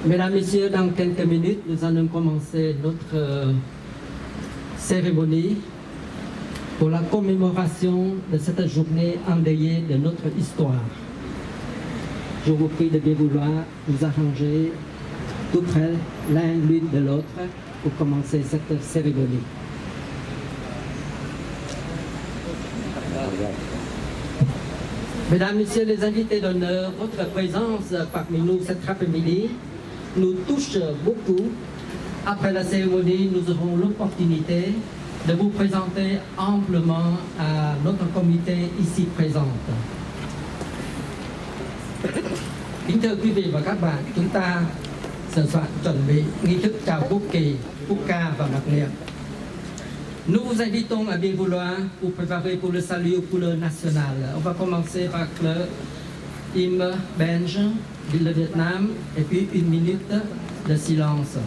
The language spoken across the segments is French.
Mesdames, Messieurs, dans quelques minutes, nous allons commencer notre cérémonie pour la commémoration de cette journée endeuillée de notre histoire. Je vous prie de bien vouloir vous arranger tout près l'un l'une de l'autre pour commencer cette cérémonie. Mesdames, Messieurs les invités d'honneur, votre présence parmi nous cet après-midi nous touche beaucoup. Après la cérémonie, nous aurons l'opportunité de vous présenter amplement à notre comité ici présente. Kính thưa quý vị và các bạn, chúng ta sẵn sàng chuẩn bị nghi thức chào quốc kỳ, quốc ca và mặc niệm. Nous vous invitons à bien vouloir vous préparer pour le salut aux couleurs nationales. On va commencer par le hymne belge, ville de Vietnam, et puis 1 minute de silence.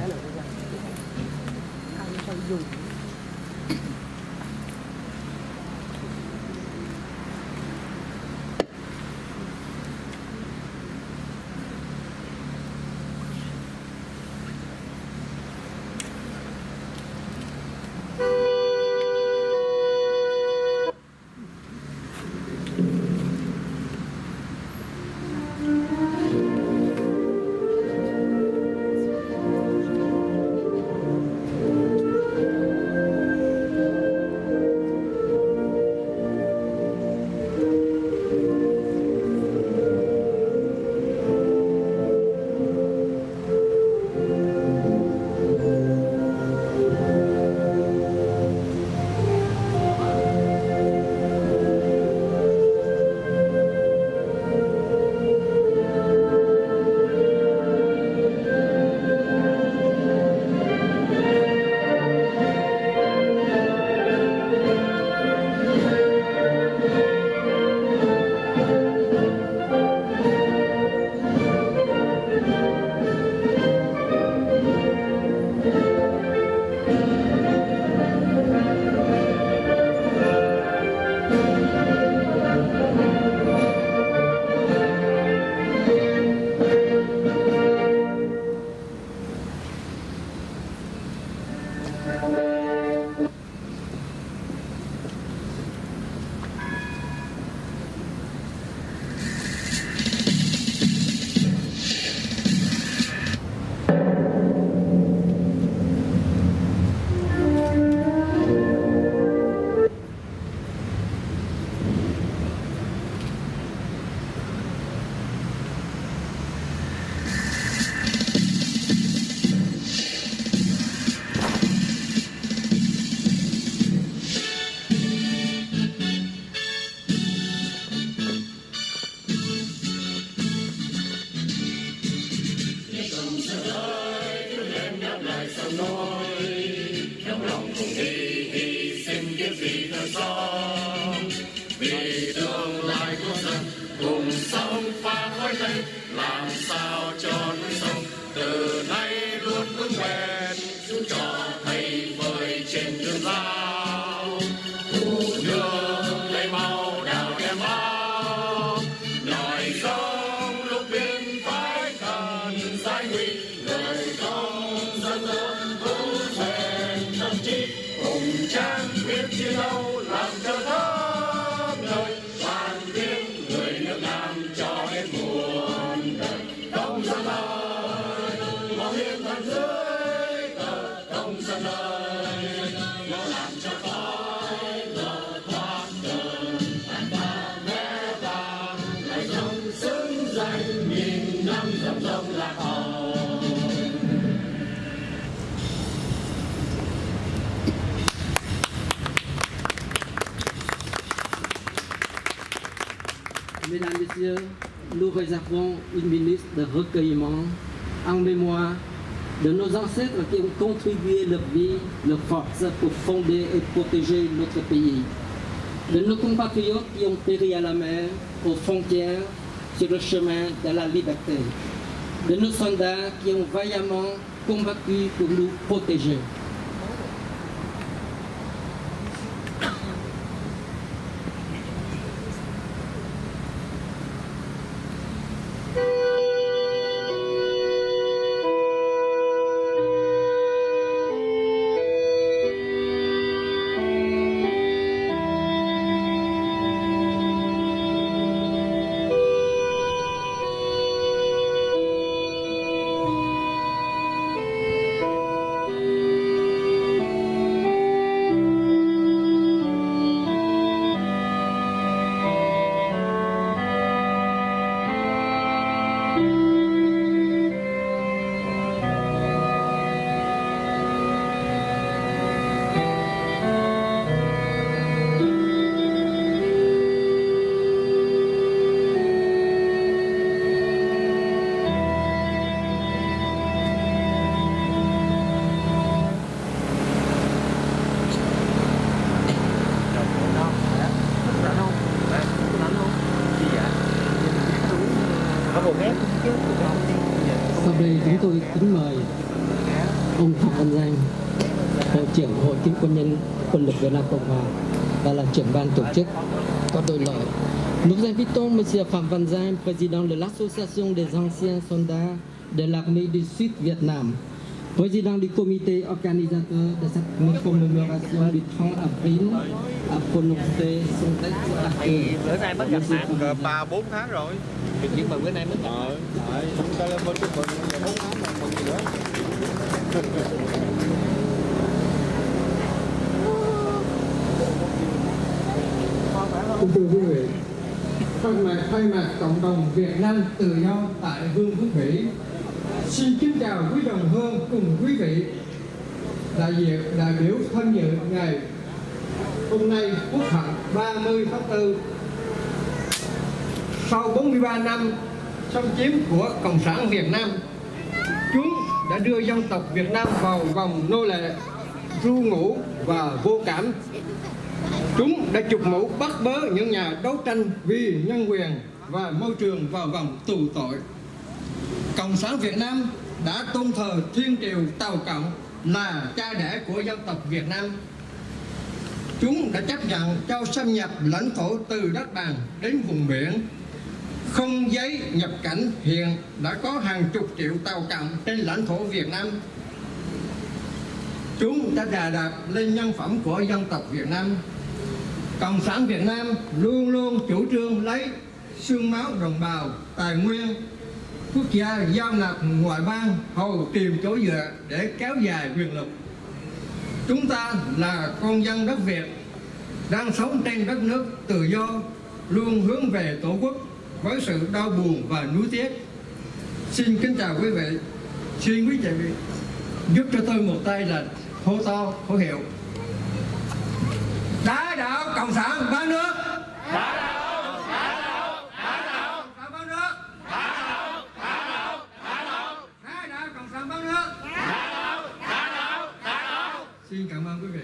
Mesdames, Messieurs, nous réservons 1 minute de recueillement en mémoire de nos ancêtres qui ont contribué leur vie, leur force pour fonder et protéger notre pays, de nos compatriotes qui ont péri à la mer, aux frontières, sur le chemin de la liberté, de nos soldats qui ont vaillamment combattu pour nous protéger. Sau đây chúng tôi kính mời ông Phạm Văn Giang, Hội trưởng Hội Cựu Quân nhân Quân lực Việt Nam Cộng hòa và là trưởng ban tổ chức có đôi lời. Nous invitons Monsieur Phạm Văn Giang, président de l'Association des anciens soldats de l'armée du Sud Vietnam, président du comité organisateur de cette commémoration du 30 avril, à prononcer son texte d'accueil. Bữa nay mới gặp mặt 3-4 tháng rồi. Nhưng mà bữa nay mới gặp mặt. Chúng ta lên bên chúc mừng 4 tháng mà mừng gì nữa. Kính thưa quý vị, thay mặt cộng đồng Việt Nam tự do tại Vương quốc Bỉ, xin kính chào quý đồng hương cùng quý vị đại biểu tham dự ngày hôm nay Quốc hận 30 tháng 4. Sau 43 năm xâm chiếm của Cộng sản Việt Nam, chúng đã đưa dân tộc Việt Nam vào vòng nô lệ, ru ngủ và vô cảm. Chúng đã chụp mũ bắt bớ những nhà đấu tranh vì nhân quyền và môi trường vào vòng tù tội. Cộng sản Việt Nam đã tôn thờ Thiên Triều Tàu Cộng là cha đẻ của dân tộc Việt Nam. Chúng đã chấp nhận cho xâm nhập lãnh thổ từ đất bằng đến vùng biển. Không giấy nhập cảnh, hiện đã có hàng chục triệu tàu cộng trên lãnh thổ Việt Nam. Chúng đã đà đạp lên nhân phẩm của dân tộc Việt Nam. Cộng sản Việt Nam luôn luôn chủ trương lấy xương máu đồng bào, tài nguyên quốc gia giao nạp ngoại bang hầu tìm chỗ dựa để kéo dài quyền lực. Chúng ta là con dân đất Việt đang sống trên đất nước tự do, luôn hướng về Tổ quốc với sự đau buồn và nuối tiếc. Xin kính chào quý vị. Xin quý vị giúp cho tôi một tay là hô to khẩu hiệu: Đá đạo Cộng sản bán nước. Đá đạo Cộng sản bán nước. Đá đạo Cộng sản bán nước. Xin cảm ơn quý vị.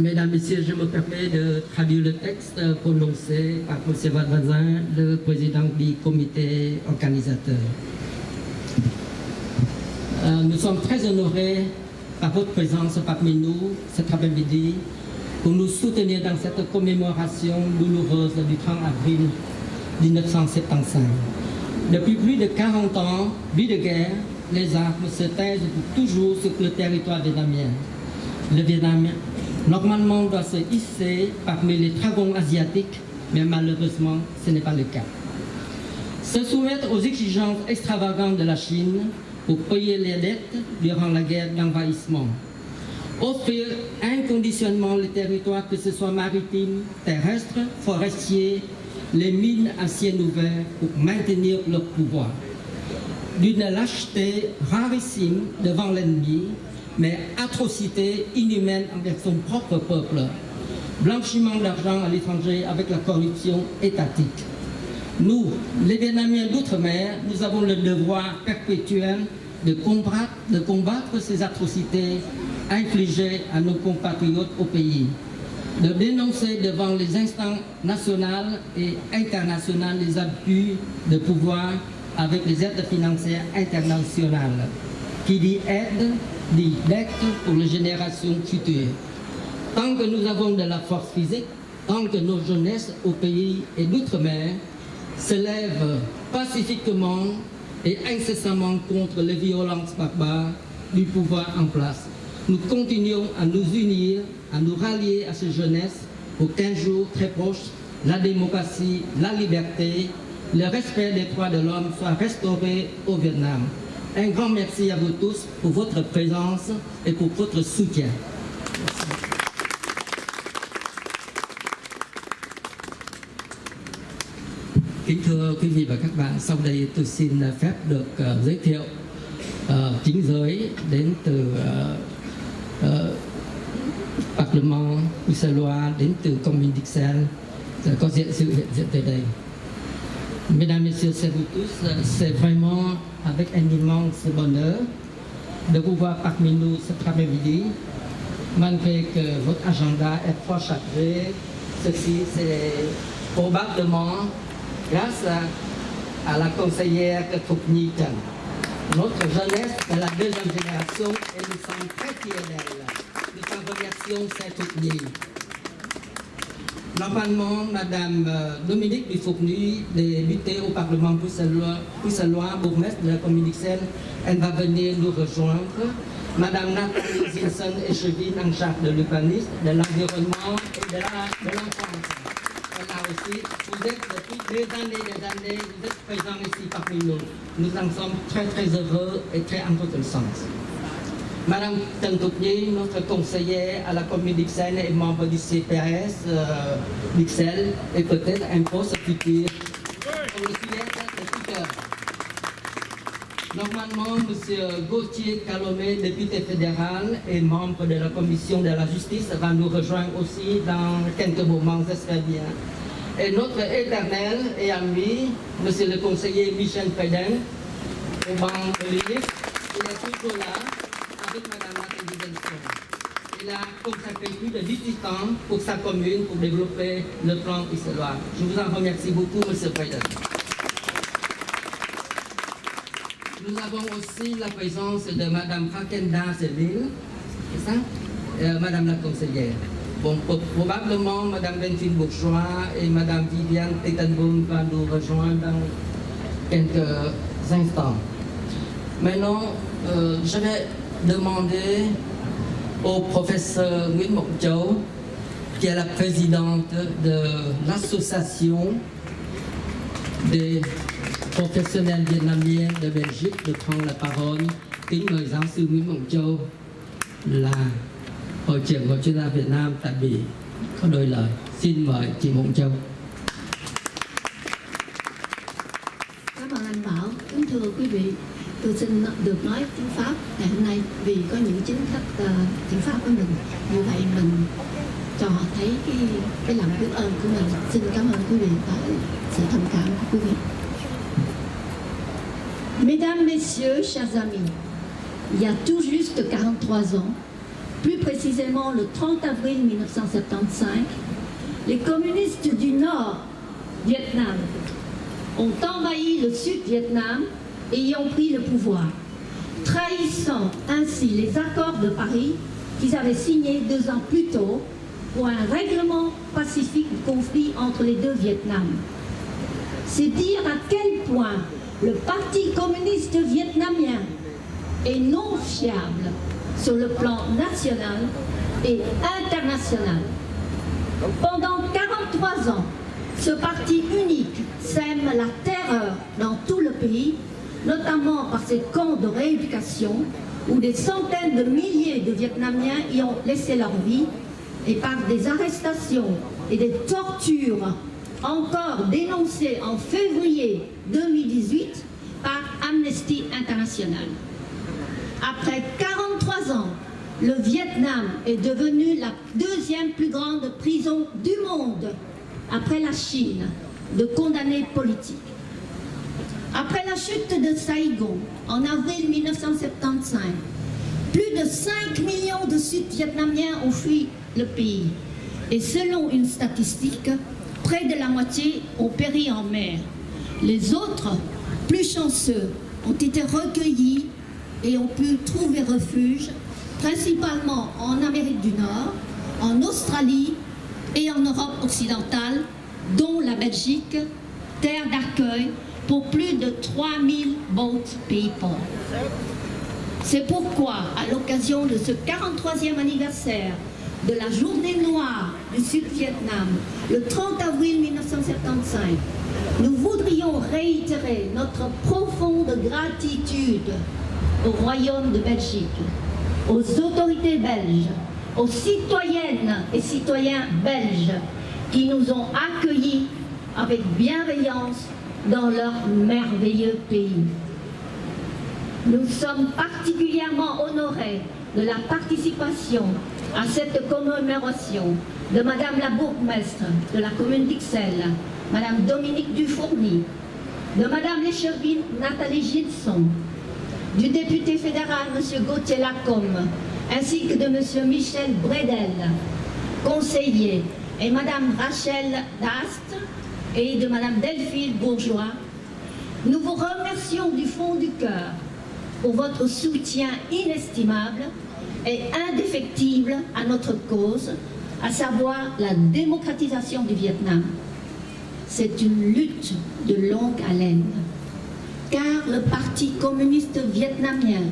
Mesdames, Messieurs, je me permets de traduire le texte prononcé par M. Phạm Văn Giang, le président du comité organisateur. Nous sommes très honorés par votre présence parmi nous cet après-midi pour nous soutenir dans cette commémoration douloureuse du 30 avril 1975. Depuis plus de 40 ans, vie de guerre, les armes se taisent pour toujours sur le territoire vietnamien. Le Vietnam, normalement, doit se hisser parmi les dragons asiatiques, mais malheureusement, ce n'est pas le cas. Se soumettre aux exigences extravagantes de la Chine pour payer les dettes durant la guerre d'envahissement. Offrir inconditionnement les territoires, que ce soit maritimes, terrestres, forestiers, les mines à ciel ouvert pour maintenir leur pouvoir. D'une lâcheté rarissime devant l'ennemi, mais atrocité inhumaine envers son propre peuple. Blanchiment d'argent à l'étranger avec la corruption étatique. Nous, les Vietnamiens d'outre-mer, nous avons le devoir perpétuel de combattre ces atrocités infligées à nos compatriotes au pays, de dénoncer devant les instances nationales et internationales les abus de pouvoir avec les aides financières internationales. Qui dit aide, dit dette pour les générations futures. Tant que nous avons de la force physique, tant que nos jeunesses au pays et d'outre-mer se lèvent pacifiquement et incessamment contre les violences barbares du pouvoir en place, nous continuons à nous unir, à nous rallier à ces jeunesses pour qu'un jour très proche, la démocratie, la liberté, le respect des droits de l'homme soient restaurés au Vietnam. Un grand merci à vous tous pour votre présence et pour votre soutien. Kính thưa quý vị và các bạn, sau đây tôi xin phép được giới thiệu chính giới đến từ Parlement bruxellois, đến từ Commune d'Ixelles có sự hiện diện tại đây. Mesdames, Messieurs, c'est vous tous, c'est vraiment avec un immense bonheur de vous voir parmi nous cet après-midi. malgré que votre agenda est fort chargé, ceci c'est probablement grâce à la conseillère Thục Nhi Trần. Notre jeunesse de la deuxième génération et nous sommes très fiers d'elle. Nous en remercions cette Thục Nhi. Normalement, Madame Dominique Dufourny, députée au Parlement bruxellois, bourgmestre de la commune d'Ixelles, elle va venir nous rejoindre. Madame Nathalie Zinson-Echevine, en charge de l'urbanisme, de l'environnement et de l'enfance. Là aussi, vous êtes depuis des années, vous êtes présents ici parmi nous. Nous en sommes très très heureux et très en reconnaissance. Madame Trần Thục Nhi, notre conseillère à la commune d'Ixelles et membre du CPS d'Ixelles, et peut-être un poste futur. On le souhaite de tout cœur. Normalement, M. Gauthier Calomé, député fédéral et membre de la commission de la justice, va nous rejoindre aussi dans quelques moments, j'espère bien. Et notre éternel et ami, M. le conseiller Michel Péden, au banc de l'UNIF, il est toujours là, avec Mme Nathalie Zinson. Il a consacré plus de 18 ans pour sa commune, pour développer le plan ixellois. Je vous en remercie beaucoup, M. Péden. Nous avons aussi la présence de Mme Rakenda Seville, c'est ça, Madame la conseillère. Bon, probablement Mme Benfine Bourgeois et Mme Viviane Tettenboom vont nous rejoindre dans quelques instants. Maintenant, je vais demander au professeur Nguyễn Mộng Châu, qui est la présidente de l'association des professionnels vietnamiens de Belgique, de prendre la parole. Kính mời giáo sư Nguyễn Mộng Châu là Hội trưởng Hội chuyên gia Việt Nam tại Bỉ có đôi lời. Xin mời chị Mộng Châu. Cảm ơn anh Bảo. Kính thưa quý vị, tôi xin được nói tiếng Pháp ngày hôm nay vì có những chính khách tiếng Pháp với mình. Như vậy mình cho họ thấy cái lòng biết ơn của mình. Xin cảm ơn quý vị và sự thông cảm của quý vị. Mesdames, Messieurs, chers amis, il y a tout juste 43 ans, plus précisément le 30 avril 1975, les communistes du Nord Vietnam ont envahi le Sud-Vietnam et y ont pris le pouvoir, trahissant ainsi les accords de Paris qu'ils avaient signés 2 ans plus tôt pour un règlement pacifique du conflit entre les deux Vietnams. C'est dire à quel point le Parti communiste vietnamien est non fiable sur le plan national et international. Pendant 43 ans, ce parti unique sème la terreur dans tout le pays, notamment par ses camps de rééducation où des centaines de milliers de Vietnamiens y ont laissé leur vie et par des arrestations et des tortures encore dénoncées en février 2018 par Amnesty International. Après 43 ans, le Vietnam est devenu la 2e plus grande prison du monde, après la Chine, de condamnés politiques. Après la chute de Saigon, en avril 1975, plus de 5 millions de Sud-Vietnamiens ont fui le pays. Et selon une statistique, près de la moitié ont péri en mer. Les autres, plus chanceux, ont été recueillis et ont pu trouver refuge, principalement en Amérique du Nord, en Australie et en Europe occidentale, dont la Belgique, terre d'accueil pour plus de 3000 boat people. C'est pourquoi, à l'occasion de ce 43e anniversaire de la Journée noire du Sud-Vietnam, le 30 avril 1975, nous voudrions réitérer notre profonde gratitude au Royaume de Belgique, aux autorités belges, aux citoyennes et citoyens belges qui nous ont accueillis avec bienveillance dans leur merveilleux pays. Nous sommes particulièrement honorés de la participation à cette commémoration de Madame la bourgmestre de la commune d'Ixelles, Madame Dominique Dufourny, de Madame l'échevine Nathalie Gilson, du député fédéral Monsieur Gauthier Lacombe, ainsi que de M. Michel Bredel, conseiller, et Mme Rachel Dast et de Mme Delphine Bourgeois, nous vous remercions du fond du cœur pour votre soutien inestimable et indéfectible à notre cause, à savoir la démocratisation du Vietnam. C'est une lutte de longue haleine, car le Parti communiste vietnamien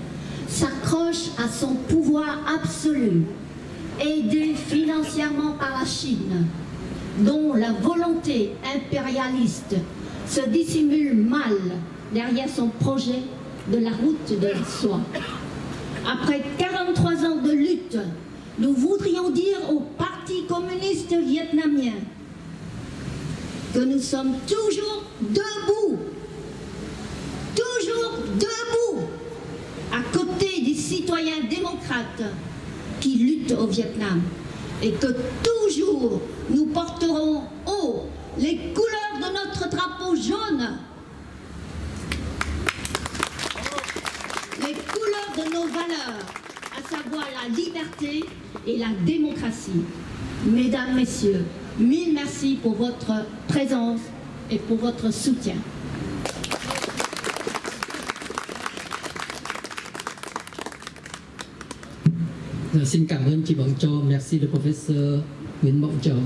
s'accroche à son pouvoir absolu, aidé financièrement par la Chine, dont la volonté impérialiste se dissimule mal derrière son projet de la route de la soie. Après 43 ans de lutte, nous voudrions dire au Parti communiste vietnamien que nous sommes toujours debout, à côté des citoyens démocrates qui luttent au Vietnam, et que toujours nous porterons haut les couleurs de notre drapeau jaune, les couleurs de nos valeurs, à savoir la liberté et la démocratie. Mesdames, Messieurs, mille merci pour votre présence et pour votre soutien. Xin cảm ơn chị Bồng Châu, merci le professeur Nguyễn Mộng Châu.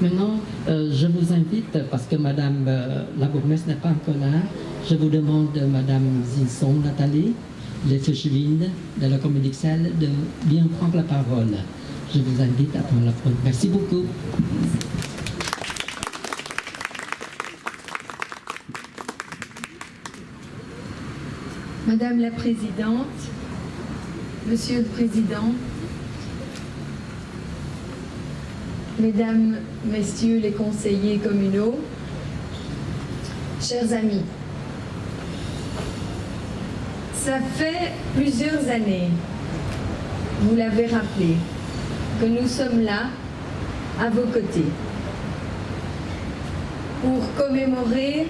Maintenant, je vous invite, parce que Madame la bourgmestre n'est pas encore là, je vous demande, Madame Zinson Nathalie, l'échevine de la commune d'Ixelles, de bien prendre la parole. Je vous invite à prendre la parole. Merci beaucoup. Madame la Présidente, Monsieur le Président, Mesdames, Messieurs les conseillers communaux, chers amis, ça fait plusieurs années, vous l'avez rappelé, que nous sommes là, à vos côtés, pour commémorer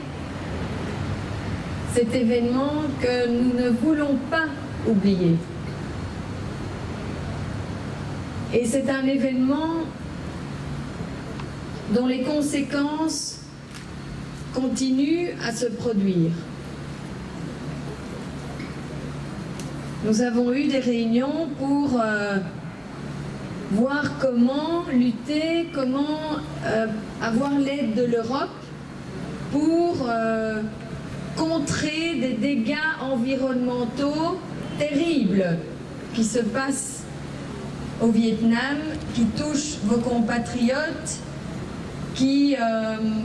cet événement que nous ne voulons pas oublier. Et c'est un événement dont les conséquences continuent à se produire. Nous avons eu des réunions pour voir comment lutter, comment avoir l'aide de l'Europe pour contrer des dégâts environnementaux terribles qui se passent au Vietnam, qui touchent vos compatriotes, qui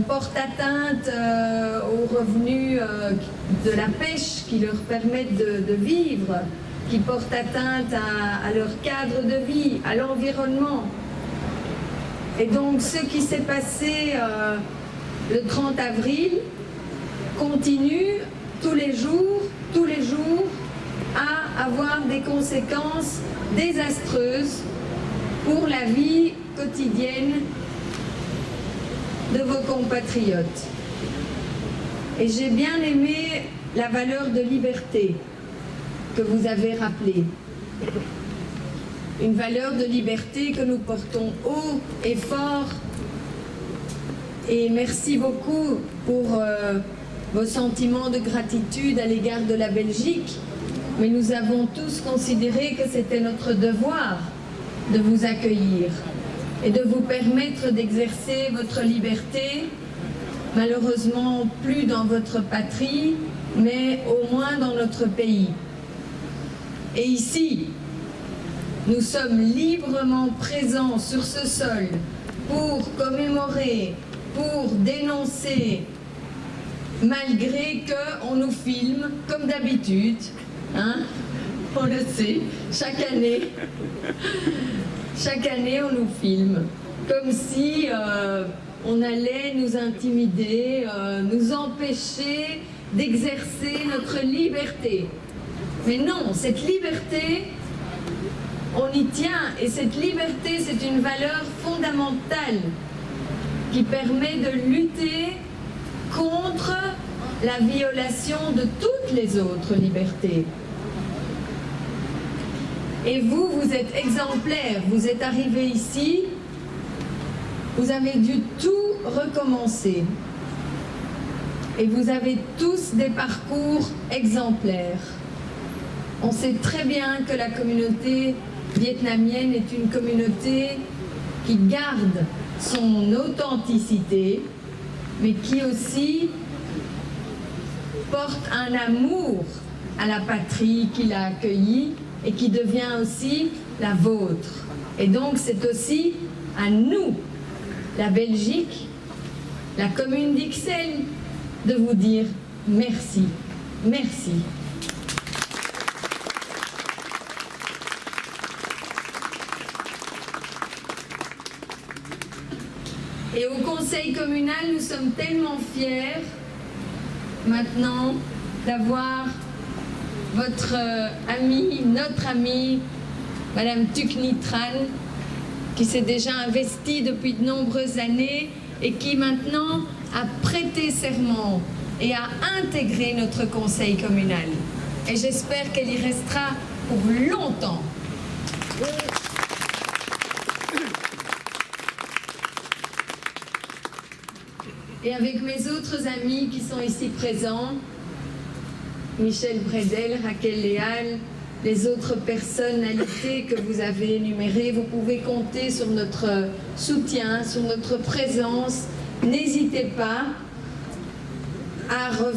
portent atteinte aux revenus de la pêche qui leur permettent de vivre, qui portent atteinte à leur cadre de vie, à l'environnement. Et donc ce qui s'est passé le 30 avril continue tous les jours à avoir des conséquences désastreuses pour la vie quotidienne de vos compatriotes. Et j'ai bien aimé la valeur de liberté que vous avez rappelée. Une valeur de liberté que nous portons haut et fort. Et merci beaucoup pour vos sentiments de gratitude à l'égard de la Belgique. Mais nous avons tous considéré que c'était notre devoir de vous accueillir et de vous permettre d'exercer votre liberté, malheureusement plus dans votre patrie, mais au moins dans notre pays. Et ici, nous sommes librement présents sur ce sol pour commémorer, pour dénoncer, malgré qu'on nous filme, comme d'habitude, hein, on le sait, chaque année on nous filme, comme si on allait nous intimider, nous empêcher d'exercer notre liberté. Mais non, cette liberté, on y tient, et cette liberté, c'est une valeur fondamentale qui permet de lutter contre la violation de toutes les autres libertés. Et vous, vous êtes exemplaires. Vous êtes arrivés ici, vous avez dû tout recommencer. Et vous avez tous des parcours exemplaires. On sait très bien que la communauté vietnamienne est une communauté qui garde son authenticité, mais qui aussi porte un amour à la patrie qui l'a accueillie et qui devient aussi la vôtre. Et donc c'est aussi à nous, la Belgique, la commune d'Ixelles, de vous dire merci, merci. Et au conseil communal, nous sommes tellement fiers maintenant d'avoir votre amie, notre amie, Madame Thuc Nhat Tran, qui s'est déjà investie depuis de nombreuses années et qui maintenant a prêté serment et a intégré notre conseil communal. Et j'espère qu'elle y restera pour longtemps. Et avec mes autres amis qui sont ici présents, Michel Bredel, Raquel Léal, les autres personnalités que vous avez énumérées, vous pouvez compter sur notre soutien, sur notre présence. N'hésitez pas à revenir.